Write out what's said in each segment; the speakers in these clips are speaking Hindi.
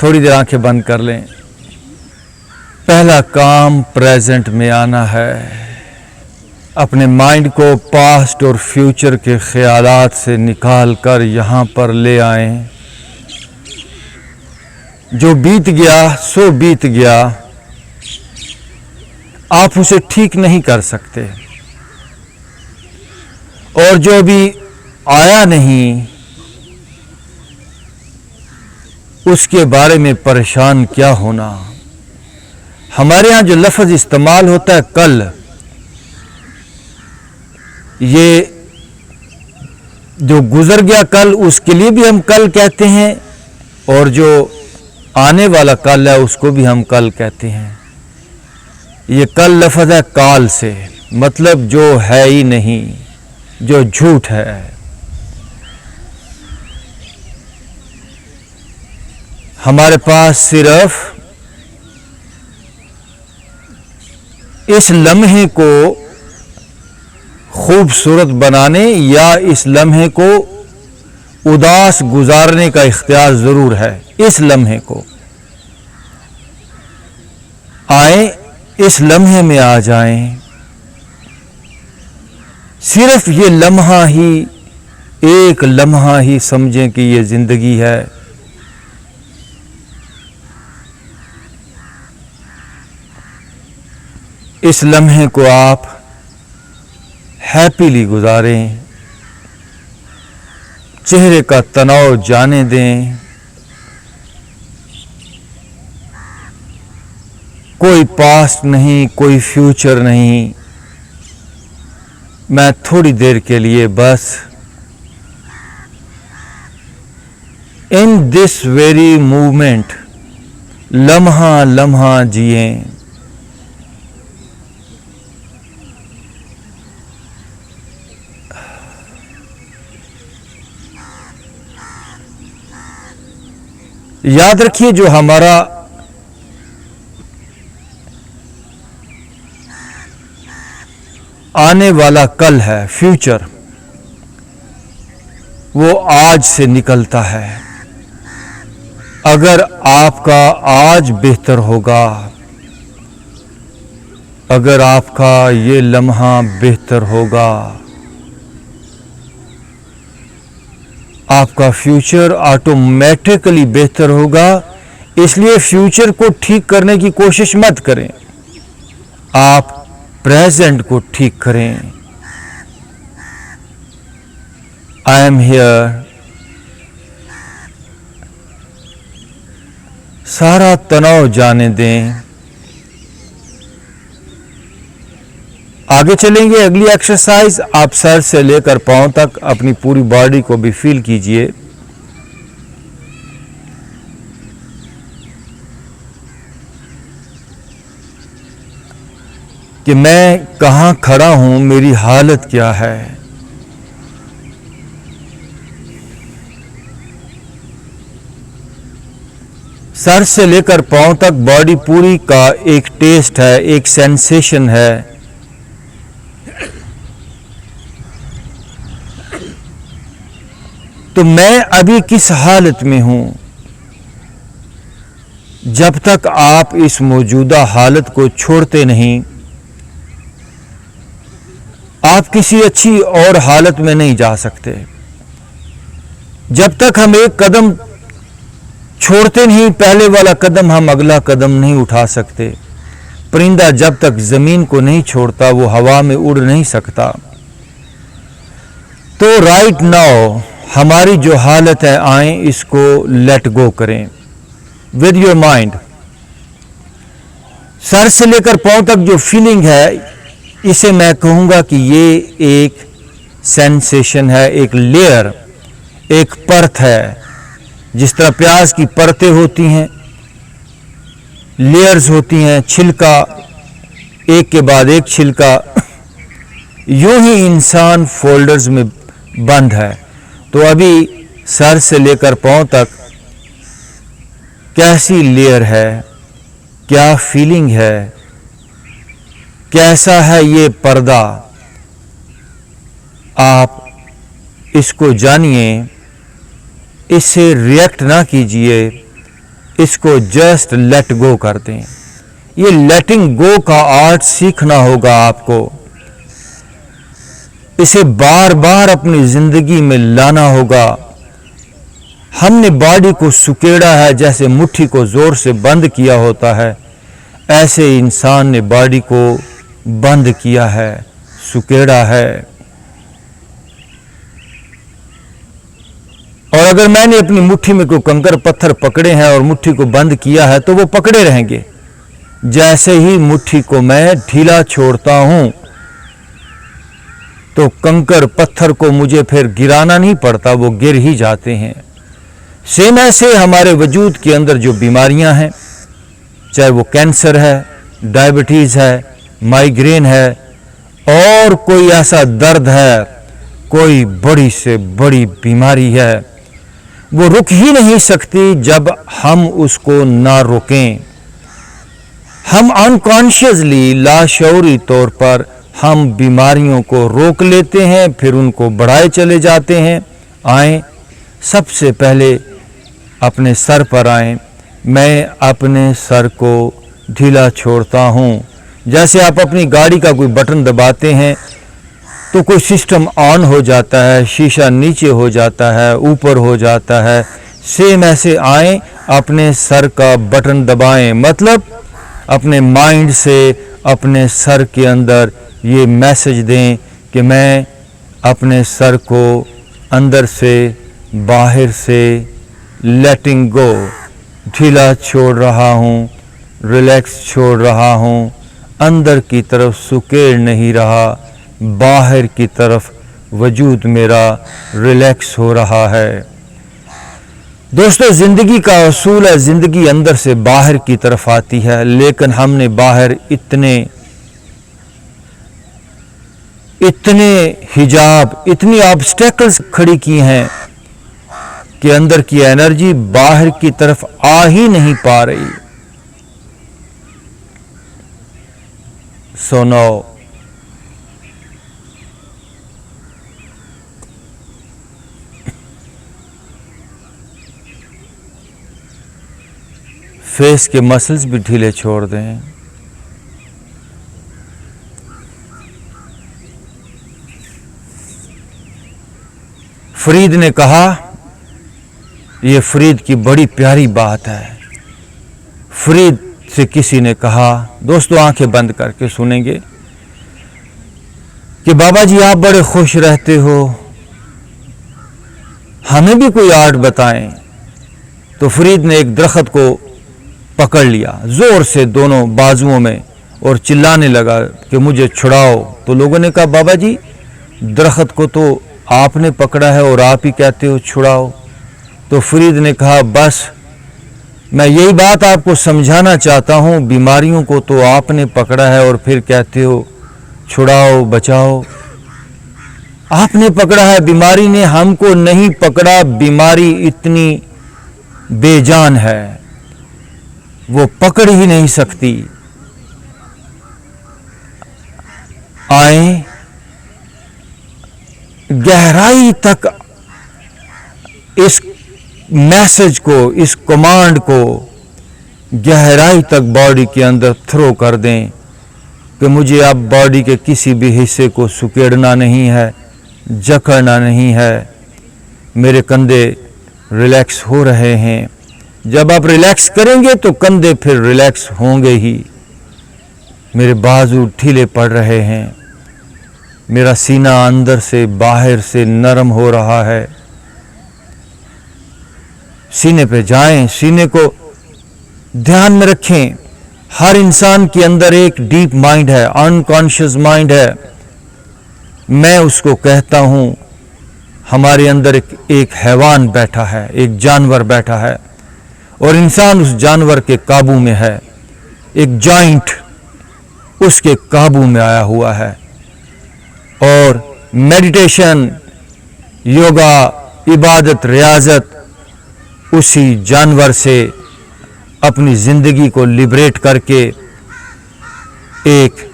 थोड़ी देर आंखें बंद कर लें। पहला काम प्रेजेंट में आना है। अपने माइंड को पास्ट और फ्यूचर के ख्यालात से निकाल कर यहाँ पर ले आएं। जो बीत गया सो बीत गया, आप उसे ठीक नहीं कर सकते, और जो अभी आया नहीं उसके बारे में परेशान क्या होना। हमारे यहाँ जो लफ्ज़ इस्तेमाल होता है कल, ये जो गुजर गया कल उसके लिए भी हम कल कहते हैं, और जो आने वाला कल है उसको भी हम कल कहते हैं। ये कल लफ्ज़ है काल से, मतलब जो है ही नहीं, जो झूठ है। हमारे पास सिर्फ इस लम्हे को खूबसूरत बनाने या इस लम्हे को उदास गुजारने का इख्तियार जरूर है। इस लम्हे को आए, इस लम्हे में आ जाएं। सिर्फ ये लम्हा ही, एक लम्हा ही समझें कि ये जिंदगी है। इस लम्हे को आप हैप्पीली गुजारें, चेहरे का तनाव जाने दें। कोई पास्ट नहीं, कोई फ्यूचर नहीं। मैं थोड़ी देर के लिए बस इन दिस वेरी मूवमेंट लम्हा लम्हा जिएं। याद रखिए, जो हमारा आने वाला कल है, फ्यूचर, वो आज से निकलता है। अगर आपका आज बेहतर होगा, अगर आपका ये लम्हा बेहतर होगा, आपका फ्यूचर ऑटोमेटिकली बेहतर होगा। इसलिए फ्यूचर को ठीक करने की कोशिश मत करें, आप प्रेजेंट को ठीक करें। I am here. सारा तनाव जाने दें। आगे चलेंगे। अगली एक्सरसाइज, आप सर से लेकर पांव तक अपनी पूरी बॉडी को भी फील कीजिए। कि मैं कहां खड़ा हूं, मेरी हालत क्या है। सर से लेकर पांव तक बॉडी पूरी का एक टेस्ट है, एक सेंसेशन है। तो मैं अभी किस हालत में हूं। जब तक आप इस मौजूदा हालत को छोड़ते नहीं, आप किसी अच्छी और हालत में नहीं जा सकते। जब तक हम एक कदम छोड़ते नहीं, पहले वाला कदम, हम अगला कदम नहीं उठा सकते। परिंदा जब तक जमीन को नहीं छोड़ता, वो हवा में उड़ नहीं सकता। तो राइट नाउ हमारी जो हालत है, आए इसको लेट गो करें विद योर माइंड। सर से लेकर पांव तक जो फीलिंग है, इसे मैं कहूंगा कि ये एक सेंसेशन है, एक लेयर, एक परत है। जिस तरह प्याज की परतें होती हैं, लेयर्स होती हैं, छिलका, एक के बाद एक छिलका, यूं ही इंसान फोल्डर्स में बंद है। तो अभी सर से लेकर पांव तक कैसी लेयर है, क्या फीलिंग है, कैसा है ये पर्दा, आप इसको जानिए। इससे रिएक्ट ना कीजिए, इसको जस्ट लेट गो कर दें। ये लेटिंग गो का आर्ट सीखना होगा आपको। इसे बार बार अपनी जिंदगी में लाना होगा। हमने बॉडी को सुकेड़ा है, जैसे मुट्ठी को जोर से बंद किया होता है, ऐसे इंसान ने बॉडी को बंद किया है, सुकेड़ा है। और अगर मैंने अपनी मुट्ठी में कोई कंकर पत्थर पकड़े हैं और मुट्ठी को बंद किया है तो वो पकड़े रहेंगे। जैसे ही मुट्ठी को मैं ढीला छोड़ता हूं तो कंकर पत्थर को मुझे फिर गिराना नहीं पड़ता, वो गिर ही जाते हैं। सेम ऐसे हमारे वजूद के अंदर जो बीमारियां हैं, चाहे वो कैंसर है, डायबिटीज है, माइग्रेन है, और कोई ऐसा दर्द है, कोई बड़ी से बड़ी बीमारी है, वो रुक ही नहीं सकती जब हम उसको ना रोकें। हम अनकॉन्शियसली, लाशऊरी तौर पर हम बीमारियों को रोक लेते हैं, फिर उनको बढ़ाए चले जाते हैं। आए, सबसे पहले अपने सर पर आए। मैं अपने सर को ढीला छोड़ता हूँ। जैसे आप अपनी गाड़ी का कोई बटन दबाते हैं तो कोई सिस्टम ऑन हो जाता है, शीशा नीचे हो जाता है, ऊपर हो जाता है। सेम ऐसे आए, अपने सर का बटन दबाएं, मतलब अपने माइंड से अपने सर के अंदर ये मैसेज दें कि मैं अपने सर को अंदर से बाहर से लेटिंग गो, ढीला छोड़ रहा हूँ, रिलैक्स छोड़ रहा हूँ, अंदर की तरफ सुकेड़ नहीं रहा, बाहर की तरफ वजूद मेरा रिलैक्स हो रहा है। दोस्तों, जिंदगी का असूल है, जिंदगी अंदर से बाहर की तरफ आती है, लेकिन हमने बाहर इतने हिजाब, इतनी ऑब्स्टेकल्स खड़ी की हैं कि अंदर की एनर्जी बाहर की तरफ आ ही नहीं पा रही। सो नाउ फेस के मसल्स भी ढीले छोड़ दें। फरीद ने कहा, यह फरीद की बड़ी प्यारी बात है। फरीद से किसी ने कहा, दोस्तों आंखें बंद करके सुनेंगे, कि बाबा जी आप बड़े खुश रहते हो, हमें भी कोई आर्ट बताएं। तो फरीद ने एक दरख्त को पकड़ लिया जोर से दोनों बाजुओं में और चिल्लाने लगा कि मुझे छुड़ाओ। तो लोगों ने कहा, बाबा जी दरख्त को तो आपने पकड़ा है और आप ही कहते हो छुड़ाओ। तो फरीद ने कहा, बस मैं यही बात आपको समझाना चाहता हूँ, बीमारियों को तो आपने पकड़ा है और फिर कहते हो छुड़ाओ, बचाओ। आपने पकड़ा है, बीमारी ने हमको नहीं पकड़ा। बीमारी इतनी बेजान है, वो पकड़ ही नहीं सकती। आए, गहराई तक इस मैसेज को, इस कमांड को गहराई तक बॉडी के अंदर थ्रो कर दें कि मुझे अब बॉडी के किसी भी हिस्से को सुकेड़ना नहीं है, जकड़ना नहीं है। मेरे कंधे रिलैक्स हो रहे हैं। जब आप रिलैक्स करेंगे तो कंधे फिर रिलैक्स होंगे ही। मेरे बाजू ढीले पड़ रहे हैं। मेरा सीना अंदर से बाहर से नरम हो रहा है। सीने पे जाएं, सीने को ध्यान में रखें। हर इंसान के अंदर एक डीप माइंड है, अनकॉन्शियस माइंड है। मैं उसको कहता हूं, हमारे अंदर एक हैवान बैठा है, एक जानवर बैठा है और इंसान उस जानवर के काबू में है। एक जॉइंट उसके काबू में आया हुआ है। और मेडिटेशन, योगा, इबादत, रियाजत उसी जानवर से अपनी जिंदगी को लिबरेट करके एक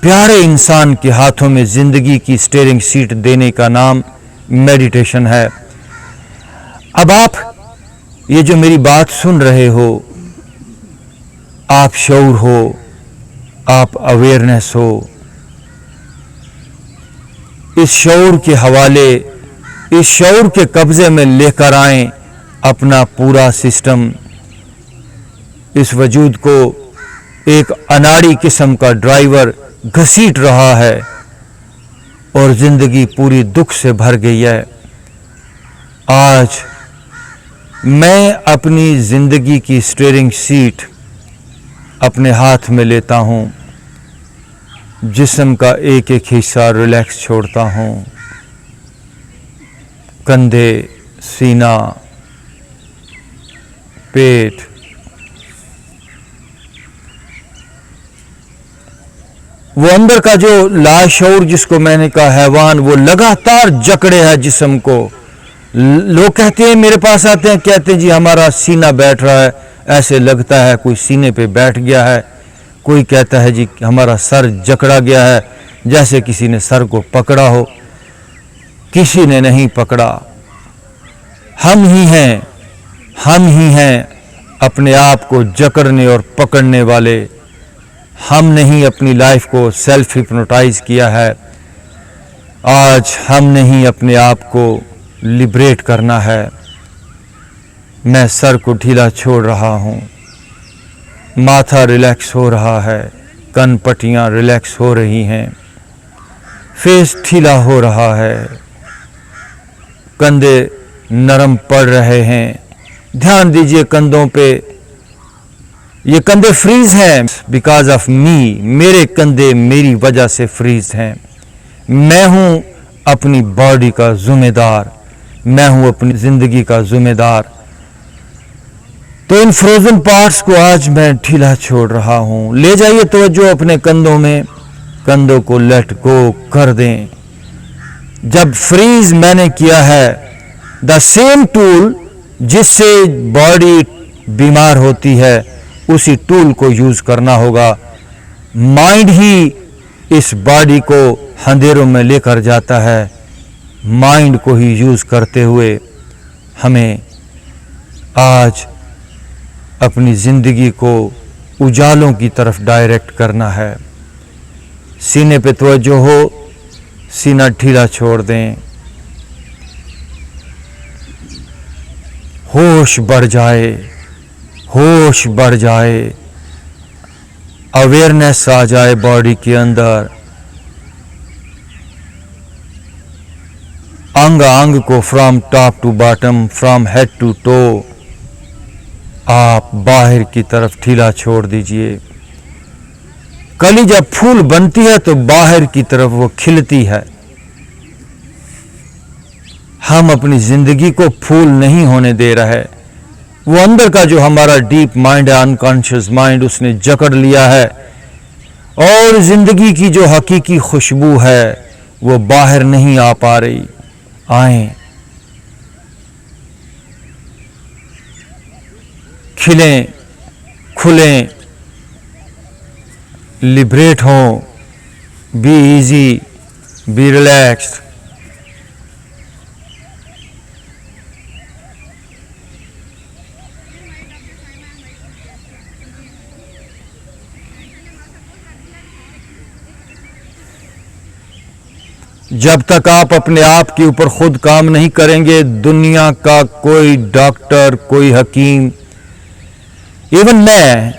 प्यारे इंसान के हाथों में जिंदगी की स्टीयरिंग सीट देने का नाम मेडिटेशन है। अब आप ये जो मेरी बात सुन रहे हो, आप शऊर हो, आप अवेयरनेस हो, इस शऊर के हवाले, इस शऊर के कब्जे में लेकर आएं अपना पूरा सिस्टम। इस वजूद को एक अनाड़ी किस्म का ड्राइवर घसीट रहा है और जिंदगी पूरी दुख से भर गई है। आज मैं अपनी जिंदगी की स्टीयरिंग सीट अपने हाथ में लेता हूं, जिस्म का एक एक हिस्सा रिलैक्स छोड़ता हूं, कंधे, सीना, पेट, वो अंदर का जो लाशऊर जिसको मैंने कहा हैवान, वो लगातार जकड़े है जिस्म को। लोग कहते हैं, मेरे पास आते हैं, कहते हैं जी हमारा सीना बैठ रहा है, ऐसे लगता है कोई सीने पे बैठ गया है। कोई कहता है जी हमारा सर जकड़ा गया है, जैसे किसी ने सर को पकड़ा हो। किसी ने नहीं पकड़ा, हम ही हैं, हम ही हैं अपने आप को जकड़ने और पकड़ने वाले। हमने ही अपनी लाइफ को सेल्फ हिप्नोटाइज किया है। आज हमने ही अपने आप को लिबरेट करना है। मैं सर को ढीला छोड़ रहा हूं, माथा रिलैक्स हो रहा है, कन पट्टियां रिलैक्स हो रही हैं, फेस ढीला हो रहा है, कंधे नरम पड़ रहे हैं। ध्यान दीजिए कंधों पे, ये कंधे फ्रीज हैं बिकॉज ऑफ मी। मेरे कंधे मेरी वजह से फ्रीज हैं। मैं हूं अपनी बॉडी का जिम्मेदार, मैं हूं अपनी जिंदगी का जिम्मेदार। तो इन फ्रोजन पार्ट्स को आज मैं ढीला छोड़ रहा हूं। ले जाइए तवज्जो अपने कंधों में, कंधों को लेट गो कर दें। जब फ्रीज मैंने किया है, द सेम टूल जिससे बॉडी बीमार होती है, उसी टूल को यूज करना होगा। माइंड ही इस बॉडी को अंधेरों में लेकर जाता है। माइंड को ही यूज करते हुए हमें आज अपनी जिंदगी को उजालों की तरफ डायरेक्ट करना है। सीने पे तवज्जो हो, सीना ढीला छोड़ दें, होश बढ़ जाए, होश बढ़ जाए, अवेयरनेस आ जाए बॉडी के अंदर। अंग अंग को from top to bottom, from head to toe आप बाहर की तरफ ढीला छोड़ दीजिए। कली जब फूल बनती है तो बाहर की तरफ वो खिलती है। हम अपनी जिंदगी को फूल नहीं होने दे रहे। वो अंदर का जो हमारा डीप माइंड है, अनकॉन्शियस माइंड, उसने जकड़ लिया है और जिंदगी की जो हकीकी खुशबू है वो बाहर नहीं आ पा रही। आए, खिलें, खुलें, लिबरेट हों, बी इजी, बी रिलैक्स्ड। जब तक आप अपने आप के ऊपर खुद काम नहीं करेंगे, दुनिया का कोई डॉक्टर, कोई हकीम, इवन मैं,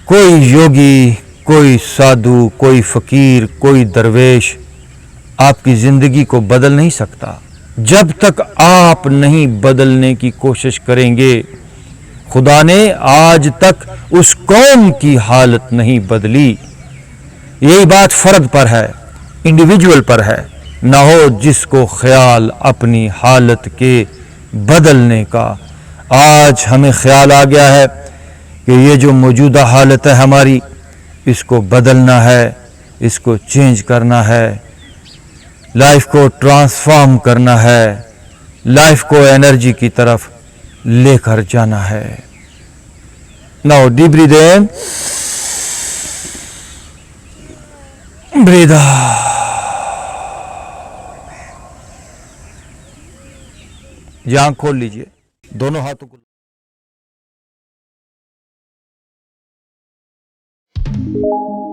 कोई योगी, कोई साधु, कोई फकीर, कोई दरवेश आपकी जिंदगी को बदल नहीं सकता। जब तक आप नहीं बदलने की कोशिश करेंगे, खुदा ने आज तक उस कौम की हालत नहीं बदली। यही बात फर्द पर है, इंडिविजुअल पर है। ना हो जिसको ख्याल अपनी हालत के बदलने का। आज हमें ख्याल आ गया है कि ये जो मौजूदा हालत है हमारी, इसको बदलना है, इसको चेंज करना है, लाइफ को ट्रांसफॉर्म करना है, लाइफ को एनर्जी की तरफ लेकर जाना है। नाउ डीप ब्रीथ इन, ब्रीथ आउट। जी आंख खोल लीजिए, दोनों हाथों को है।